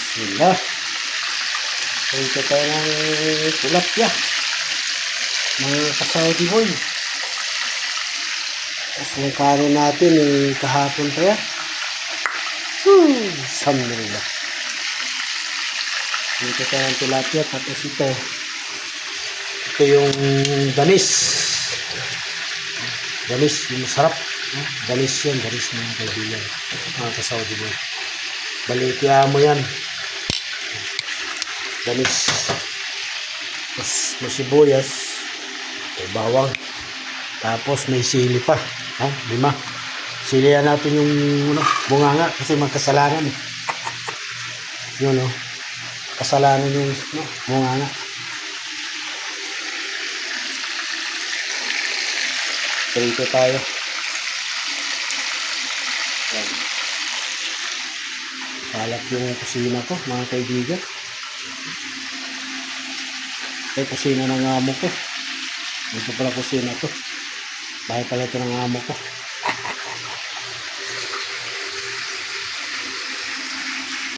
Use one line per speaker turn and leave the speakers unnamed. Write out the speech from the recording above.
Bismillah. Ito tayo ng tilapia. Mga ka-Saudi boy. Tapos yung kanin natin kahapon pa yan. Alhamdulillah. Ito tayo ng tilapia. Tapos ito yung danis. Danis, yung masarap. Danis yan. Danis mga kaibigan. Mga ka-Saudi boy. Balikya mo yan. Danis. Tapos may sibuyas. May bawang. Tapos may sili pa. 5. Silihan natin yung bunganga kasi magkasalanan. Yun kasalanan yung bunganga. Prito tayo. Yan. Kalat yung kusina ko, mga kaibigan. Ito kusina ng amo ko. Ito pala kusina to. Bahay pala ito ng amo ko.